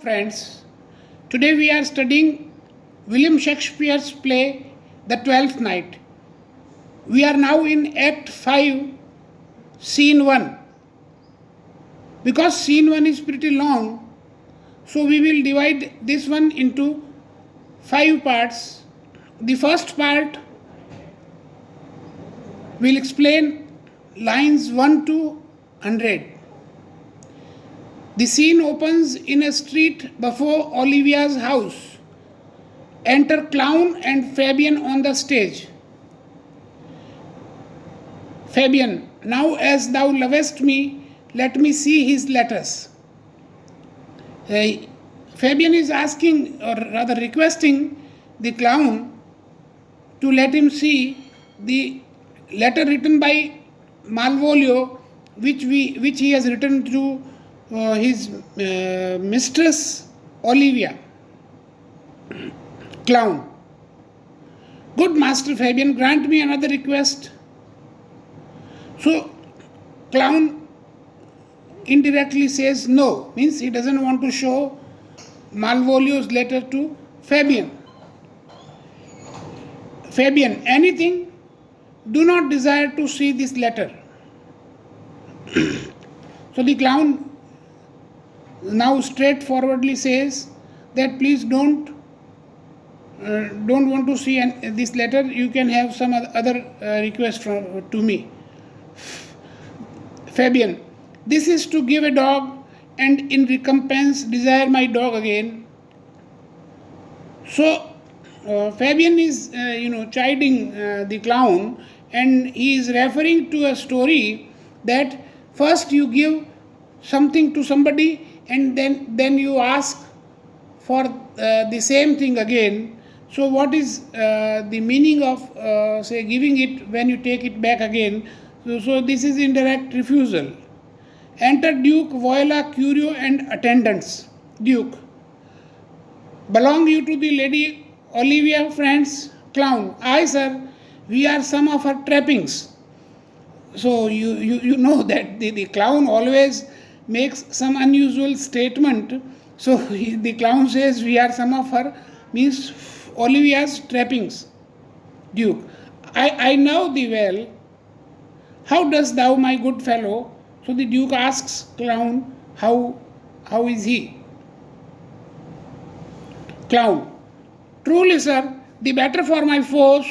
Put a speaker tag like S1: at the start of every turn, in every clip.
S1: friends. Today we are studying William Shakespeare's play The Twelfth Night. We are now in Act 5, Scene 1. Because Scene 1 is pretty long, so we will divide this one into 5 parts. The first part will explain lines 1 to 100. The scene opens in a street before Olivia's house. Enter Clown and Fabian on the stage. Fabian, now as thou lovest me, let me see his letters. Fabian is asking, or rather requesting, the clown to let him see the letter written by Malvolio, which he has written to his mistress Olivia. Clown. Good Master Fabian, grant me another request. So, Clown indirectly says no, means he doesn't want to show Malvolio's letter to Fabian. Fabian, anything? Do not desire to see this letter. So the clown now straightforwardly says that please don't want to see this letter. You can have some other request to me. Fabian, this is to give a dog and in recompense desire my dog again. So Fabian is chiding the clown, and he is referring to a story that first you give something to somebody and then you ask for the same thing again. So what is the meaning of say giving it when you take it back again? So this is indirect refusal. Enter Duke, Viola, Curio and attendants. Duke, belong you to the Lady Olivia, friends? Clown, aye sir, we are some of her trappings. So you know that the clown always makes some unusual statement. So the clown says we are some of her, means Olivia's trappings. Duke, I know thee well. How dost thou, my good fellow? So the Duke asks Clown, how is he? Clown, truly sir, the better for my foes,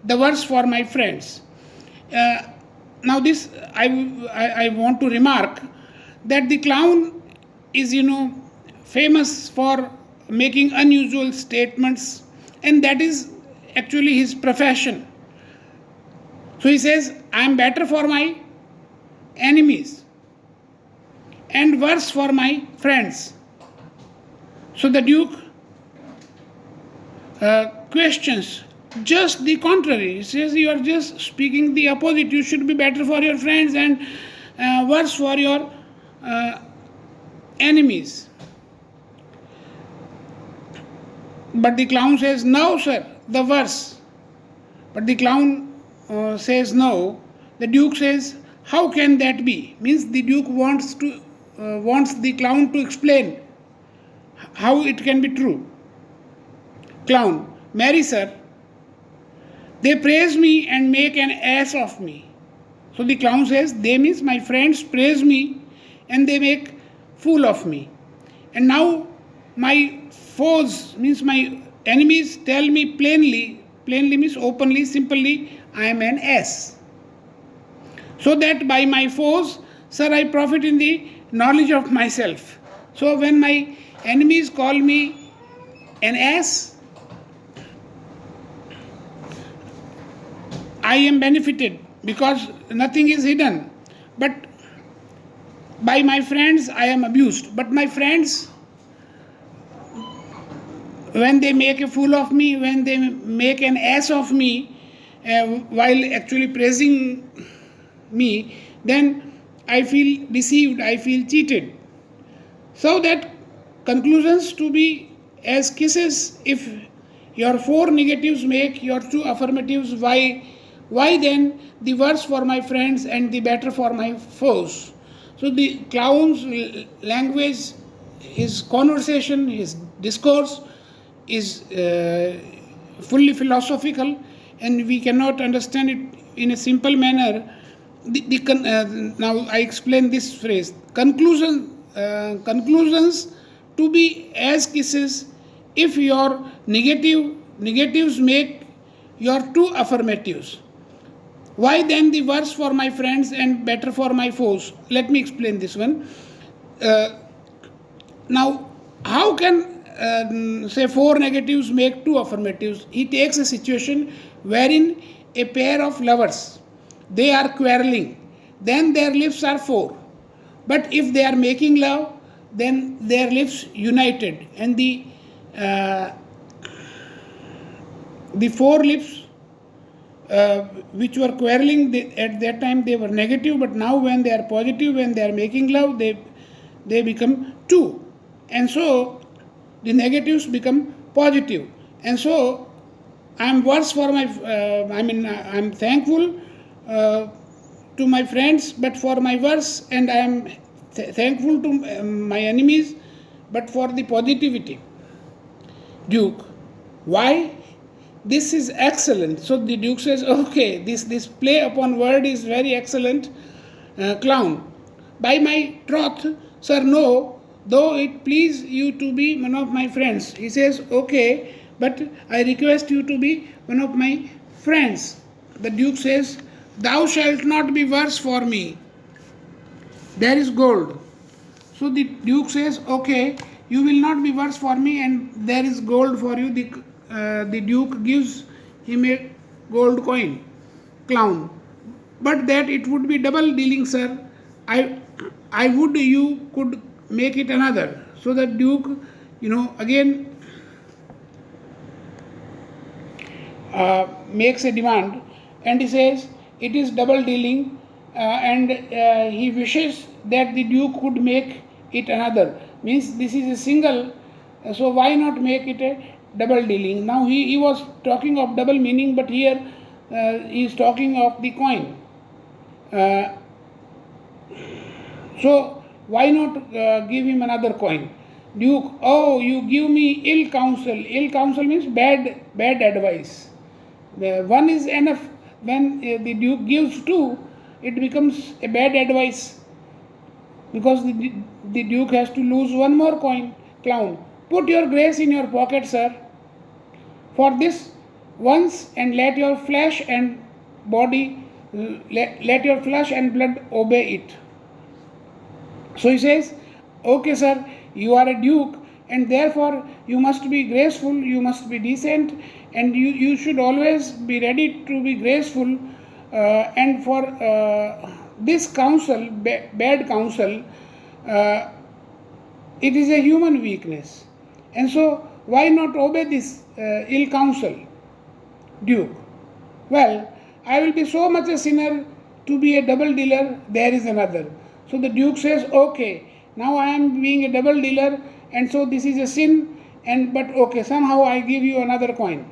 S1: the worse for my friends. Now this I want to remark that the clown is famous for making unusual statements, and that is actually his profession. So he says, I am better for my enemies and worse for my friends. So the Duke questions, just the contrary. He says you are just speaking the opposite. You should be better for your friends and worse for your enemies. But the clown says, no sir, the worse. But the clown says no. The Duke says, how can that be? Means the Duke wants the clown to explain how it can be true. Clown, marry sir, they praise me and make an ass of me. So the clown says, they means my friends praise me and they make fool of me. And now my foes, means my enemies, tell me plainly means openly, simply, I am an ass. So that by my foes, sir, I profit in the knowledge of myself. So when my enemies call me an ass, I am benefited because nothing is hidden. But by my friends, I am abused. But my friends, when they make a fool of me, when they make an ass of me, while actually praising me, then I feel deceived, I feel cheated. So that conclusions to be as kisses, if your 4 negatives make your 2 affirmatives, why then the worse for my friends and the better for my foes? So the clown's language his conversation, his discourse is fully philosophical, and we cannot understand it in a simple manner. Now I explain this phrase: conclusions to be as kisses if your negatives make your two affirmatives. Why then the worse for my friends and better for my foes? Let me explain this one. Now, how can, say, four negatives make two affirmatives? He takes a situation wherein a pair of lovers, they are quarreling, then their lips are four. But if they are making love, then their lips united, and the four lips which were quarreling, at that time they were negative, but now when they are positive, when they are making love, they become two. And so the negatives become positive. And so I am worse for my, I am thankful to my friends, but for my worse, and I am thankful to my enemies, but for the positivity. Duke, why? This is excellent. So the Duke says, okay, this play upon word is very excellent. Clown, by my troth, sir, no, though it please you to be one of my friends. He says, okay, but I request you to be one of my friends. The Duke says, thou shalt not be worse for me. There is gold. So the Duke says, okay, you will not be worse for me, and there is gold for you. The Duke gives him a gold coin. Clown, but that it would be double dealing, sir. I would you could make it another. So the Duke, again makes a demand, and he says it is double dealing, and he wishes that the Duke could make it another. Means this is a single, so why not make it a double dealing? Now he was talking of double meaning, but here he is talking of the coin. So why not give him another coin? Duke, oh, you give me ill counsel. Ill counsel means bad advice. One is enough. When the Duke gives two, it becomes a bad advice, because the Duke has to lose one more coin. Clown, put your grace in your pocket, sir, for this once, and let your flesh and body, let your flesh and blood obey it. So he says, okay, sir, you are a Duke, and therefore you must be graceful, you must be decent, and you should always be ready to be graceful, and for this counsel, bad counsel, it is a human weakness, and so why not obey this ill counsel? Duke, well, I will be so much a sinner to be a double dealer, there is another. So the Duke says, okay, now I am being a double dealer, and so this is a sin, but okay, somehow I give you another coin.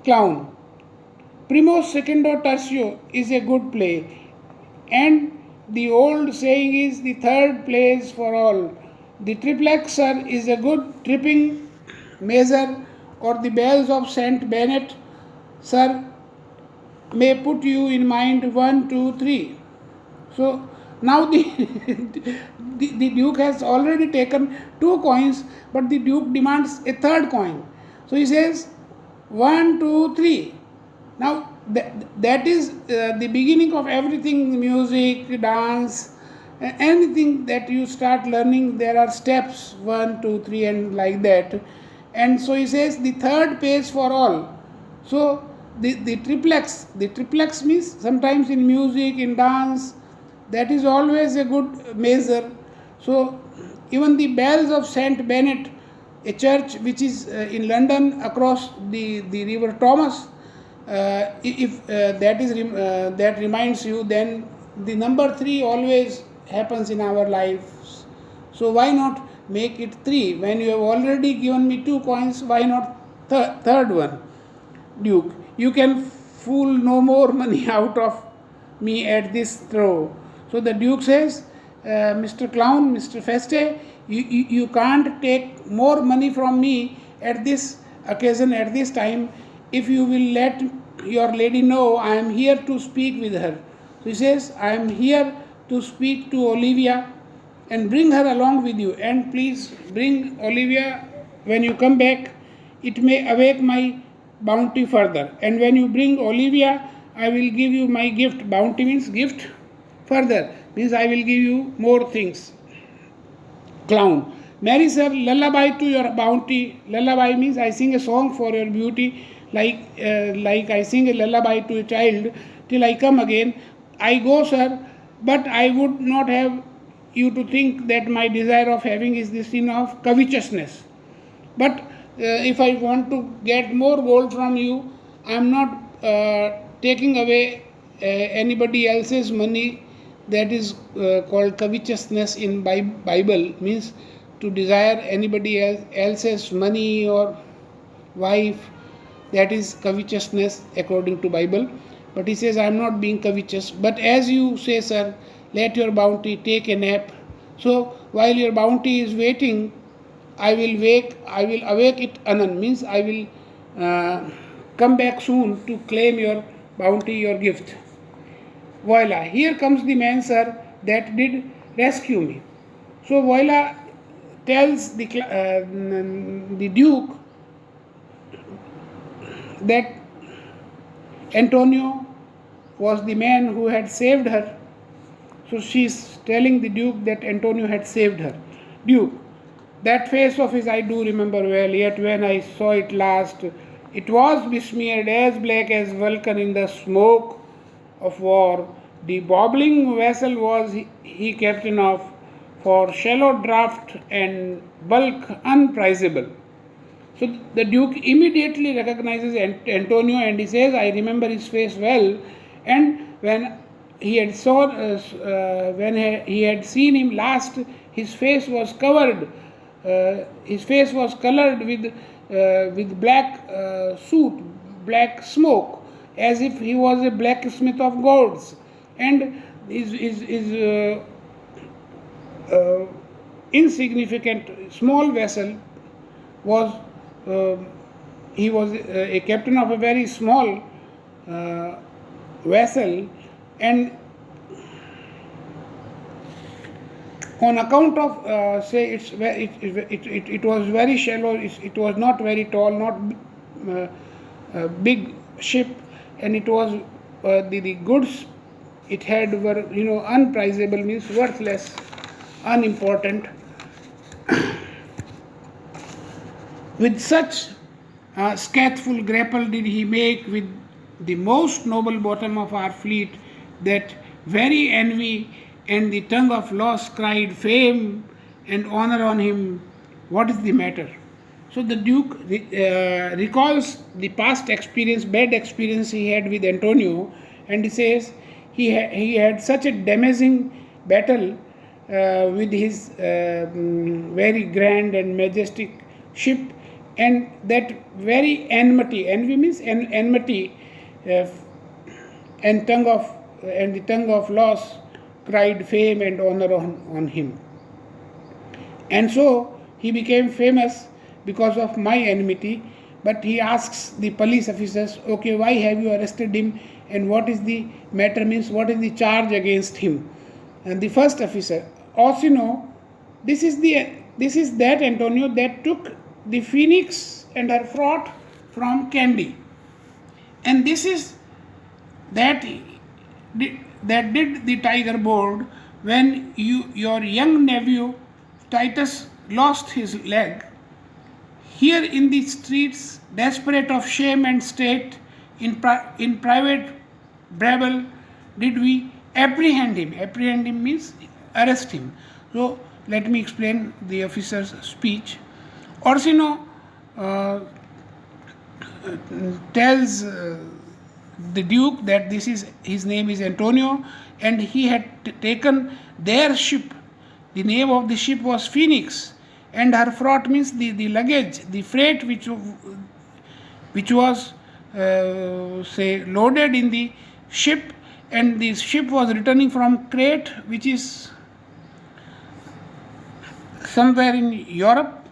S1: Clown, primo secundo tertio is a good play, and the old saying is the third plays for all. The triplex, sir, is a good tripping measure, or the bells of Saint Bennet, sir, may put you in mind 1, 2, 3. So now the Duke has already taken two coins, but the Duke demands a third coin. So he says 1, 2, 3. Now that is the beginning of everything: music, dance, anything that you start learning. There are steps 1, 2, 3, and like that. And so he says the third pays for all. So the triplex means sometimes in music, in dance, that is always a good measure. So even the bells of Saint Bennet, a church which is in London across the river Thomas, if that reminds you, then the number 3 always happens in our lives. So why not make it 3? When you have already given me 2 coins, why not third one? Duke, you can fool no more money out of me at this throw. So the Duke says, Mr. Clown, Mr. Feste, You can't take more money from me at this occasion, at this time. If you will let your lady know, I am here to speak with her. So he says, I am here to speak to Olivia and bring her along with you. And please bring Olivia when you come back. It may awake my bounty further. And when you bring Olivia, I will give you my gift. Bounty means gift. Further means I will give you more things. Clown. Marry sir, lullaby to your bounty. Lullaby means I sing a song for your beauty, like I sing a lullaby to a child till I come again. I go, sir, but I would not have you to think that my desire of having is the sin of covetousness. But if I want to get more gold from you, I am not taking away anybody else's money. That is called covetousness in Bible, means to desire anybody else's money or wife. That is covetousness according to Bible. But he says, I am not being covetous. But as you say, sir, let your bounty take a nap. So while your bounty is waiting, I will awake it anon, means I will come back soon to claim your bounty, your gift. Voila, here comes the man, sir, that did rescue me. So Voila tells the Duke that Antonio was the man who had saved her. So she is telling the Duke that Antonio had saved her. Duke, that face of his I do remember well, yet when I saw it last, it was besmeared as black as Vulcan in the smoke of war. The bobbling vessel was he captain of, for shallow draught and bulk unprizable. So the Duke immediately recognizes Antonio and he says, I remember his face well. And when he had seen him last, his face was covered. His face was colored with black soot, black smoke, as if he was a blacksmith of gods. And his insignificant small vessel was, he was a captain of a very small vessel, and on account of say it was very shallow, it was not very tall, not big ship, and it was the goods it had were unprizable, means worthless, unimportant. With such scathful grapple did he make with the most noble bottom of our fleet, that very envy and the tongue of loss cried fame and honor on him. What is the matter? So the Duke recalls the past experience, bad experience he had with Antonio, and he says he had such a damaging battle with his very grand and majestic ship, and that very enmity, envy means enmity, and the tongue of loss cried fame and honor on him. And so he became famous because of my enmity. But he asks the police officers, okay, why have you arrested him, and what is the matter, means what is the charge against him? And the first officer, Orsino, this is that Antonio that took the phoenix and her fraught from Candy, and this is that did the tiger board when your young nephew Titus lost his leg. Here in the streets, desperate of shame and state, in private brabble, did we apprehend him. Apprehend him means arrest him. So let me explain the officer's speech. Orsino tells the Duke that his name is Antonio, and he had taken their ship. The name of the ship was Phoenix, and her fraught means the luggage, the freight which was loaded in the ship, and the ship was returning from Crete, which is somewhere in Europe,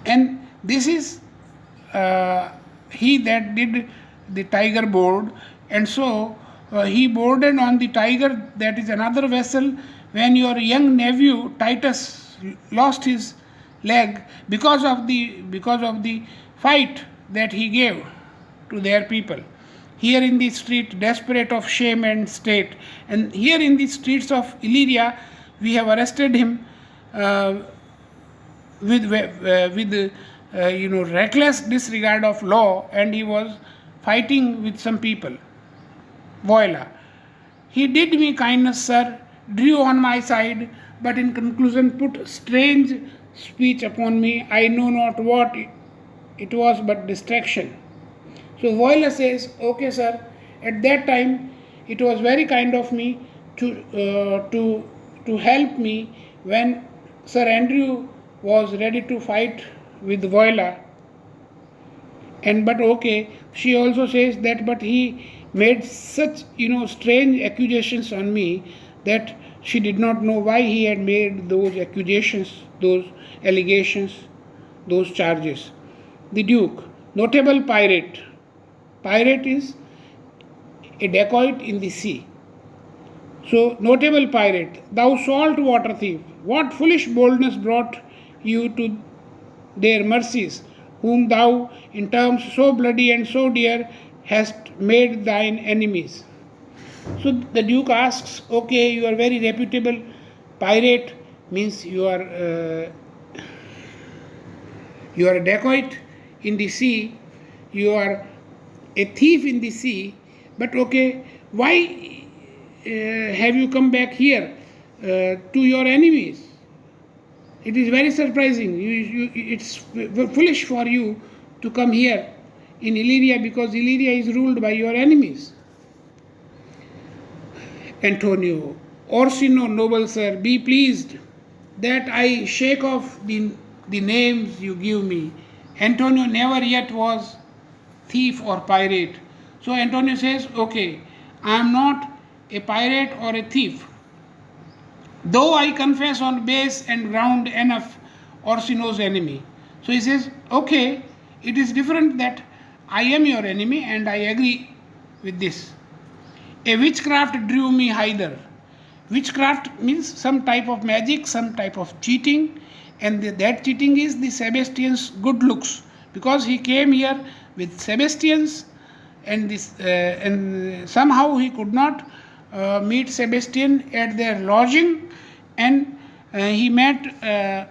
S1: and this is he that did the Tiger board, and so he boarded on the Tiger, that is another vessel, when your young nephew Titus lost his leg because of the fight that he gave to their people. Here in the street, desperate of shame and state, and here in the streets of Illyria, we have arrested him with reckless disregard of law, and he was fighting with some people. Voila. He did me kindness, sir, drew on my side, but in conclusion put strange speech upon me. I know not what it was but distraction. So Voila says, okay, sir, at that time it was very kind of me to help me when Sir Andrew was ready to fight with Voila. But okay, she also says that, but he made such strange accusations on me that she did not know why he had made those accusations, those allegations, those charges. The Duke, notable pirate. Pirate is a dacoit in the sea. So, notable pirate, thou salt water thief, what foolish boldness brought you to their mercies, whom thou, in terms so bloody and so dear, hast made thine enemies. So the Duke asks, okay, you are very reputable pirate, means you are a dacoit in the sea, you are a thief in the sea, but okay, why have you come back here to your enemies? It is very surprising. It's foolish for you to come here in Illyria, because Illyria is ruled by your enemies. Antonio, Orsino, noble sir, be pleased that I shake off the names you give me. Antonio never yet was thief or pirate. So Antonio says, okay, I am not a pirate or a thief, though I confess on base and ground enough Orsino's enemy. So he says, okay, it is different that I am your enemy, and I agree with this. A witchcraft drew me hither. Witchcraft means some type of magic, some type of cheating, and that cheating is the Sebastian's good looks, because he came here with Sebastian's, and somehow he could not meet Sebastian at their lodging, and he met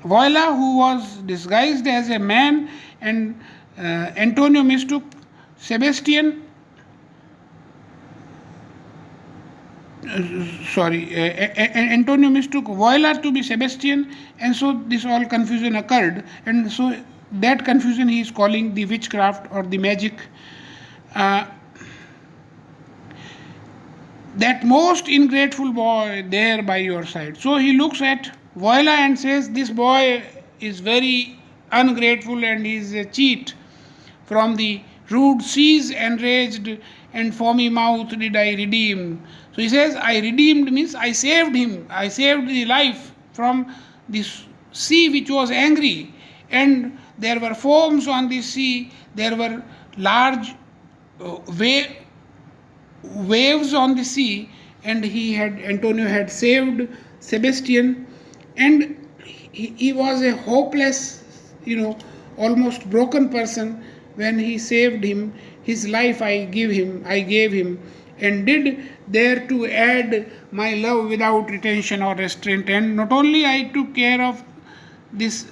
S1: Voila, who was disguised as a man, and Antonio mistook Sebastian. Antonio mistook Voila to be Sebastian, and so this all confusion occurred, and so that confusion he is calling the witchcraft or the magic. That most ingrateful boy there by your side. So he looks at Voila and says, this boy is very ungrateful and is a cheat. From the rude seas enraged and foamy mouth did I redeem. So he says, I redeemed means I saved him. I saved the life from this sea which was angry, and there were foams on the sea, there were large waves on the sea, and Antonio had saved Sebastian, and he was a hopeless, almost broken person. When he saved him, his life I gave him, and did there to add my love without retention or restraint. And not only I took care of this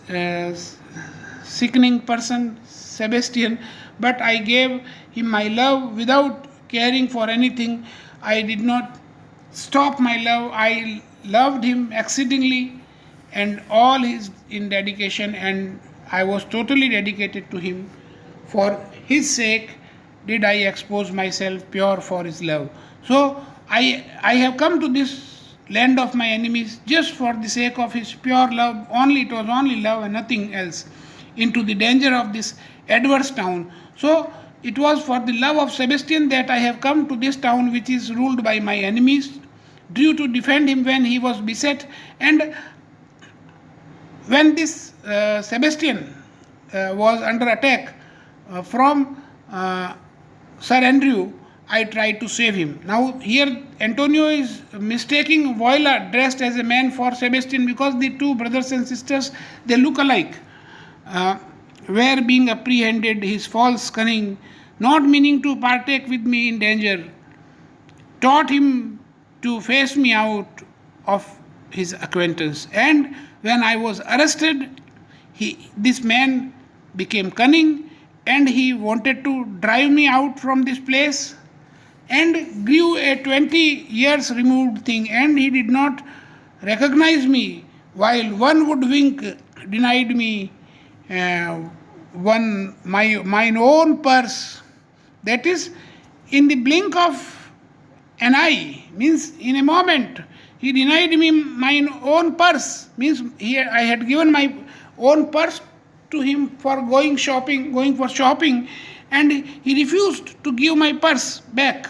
S1: sickening person, Sebastian, but I gave him my love without caring for anything. I did not stop my love. I loved him exceedingly, and all is in dedication, and I was totally dedicated to him. For his sake did I expose myself pure for his love. So I have come to this land of my enemies just for the sake of his pure love. It was only love and nothing else, into the danger of this adverse town. So it was for the love of Sebastian that I have come to this town which is ruled by my enemies. drew to defend him when he was beset. And when this Sebastian was under attack from Sir Andrew, I tried to save him. Now here Antonio is mistaking Voila dressed as a man for Sebastian, because the two brothers and sisters, they look alike. Were being apprehended, his false cunning, not meaning to partake with me in danger, taught him to face me out of his acquaintance. And when I was arrested, this man became cunning, and he wanted to drive me out from this place, and grew a 20 years removed thing, and he did not recognize me, while one would wink denied me mine own purse. That is, in the blink of an eye, means in a moment, he denied me mine own purse, means I had given my own purse to him for going for shopping, and he refused to give my purse back,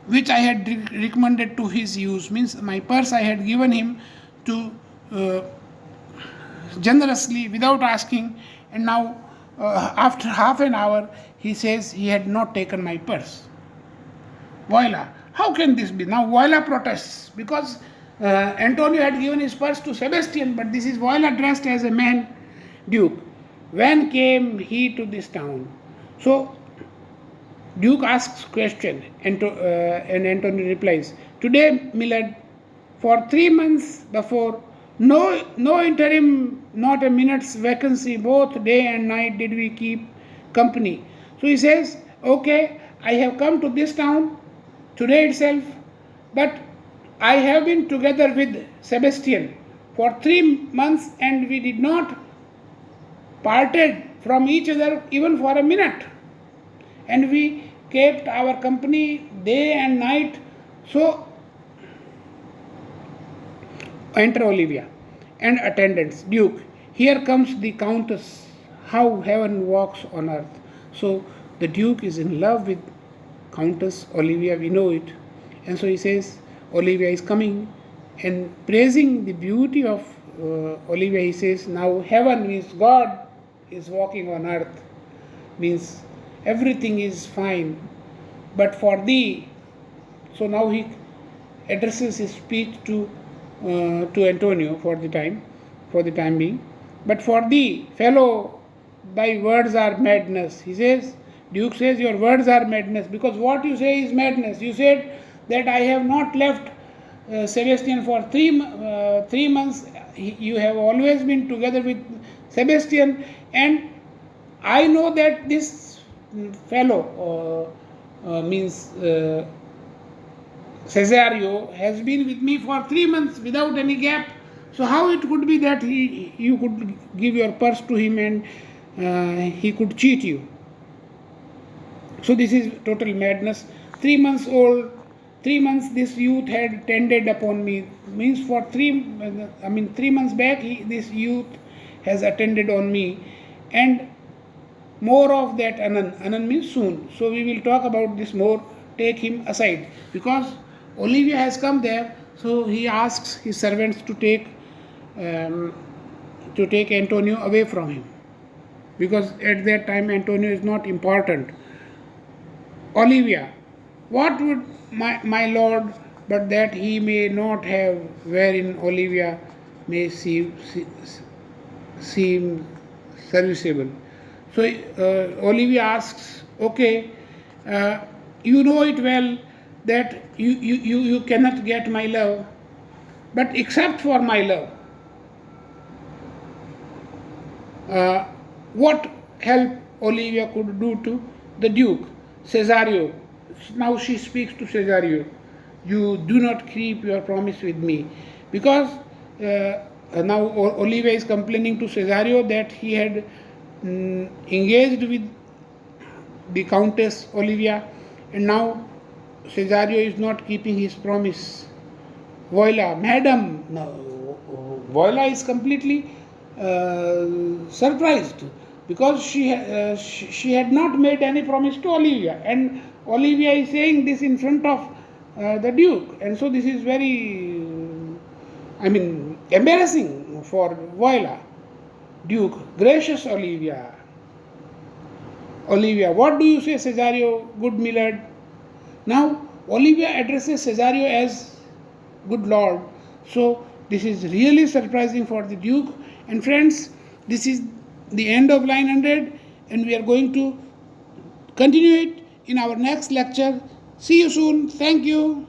S1: which I had recommended to his use. Means my purse I had given him to generously without asking, and now after half an hour he says he had not taken my purse. Voila, how can this be? Now Voila protests, because Antonio had given his purse to Sebastian, but this is Voila dressed as a man duke. When came he to this town? So Duke asks question, and Antonio replies, today, milord, for 3 months before, no interim, not a minute's vacancy, both day and night did we keep company. So he says, okay, I have come to this town today itself, but I have been together with Sebastian for 3 months, and we did not parted from each other even for a minute, and we kept our company day and night. So enter Olivia and attendants. Duke, here comes the countess, how heaven walks on earth. So the Duke is in love with Countess Olivia, we know it, and so he says Olivia is coming, and praising the beauty of Olivia, he says, now heaven means God is walking on earth, means everything is fine, but for thee. So now he addresses his speech to Antonio for the time being. But for thee, fellow, thy words are madness. He says, Duke says, your words are madness, because what you say is madness. You said that I have not left Sebastian for 3 months. You have always been together with Sebastian, and I know that this fellow means Cesario has been with me for 3 months without any gap. So how it could be that you could give your purse to him and he could cheat you? So this is total madness. 3 months old, 3 months this youth had tended upon me. Means for 3 months back this youth has attended on me, and more of that anan. Anan means soon. So we will talk about this more. Take him aside, because Olivia has come there. So he asks his servants to take Antonio away from him, because at that time Antonio is not important. Olivia, what would my lord, but that he may not have wherein Olivia may seem serviceable. So Olivia asks, okay, you know it well that you cannot get my love, but except for my love, what help Olivia could do to the Duke? Cesario, now she speaks to Cesario, you do not keep your promise with me, because now Olivia is complaining to Cesario that he had engaged with the Countess Olivia, and now Cesario is not keeping his promise. Voila, madam, no, Voila is completely surprised, because she had not made any promise to Olivia, and Olivia is saying this in front of the Duke. And so this is very, embarrassing for Viola. Duke, gracious Olivia. Olivia, what do you say, Cesario, good milord? Now, Olivia addresses Cesario as good lord. So, this is really surprising for the Duke. And friends, this is the end of line 100, and we are going to continue it in our next lecture. See you soon. Thank you.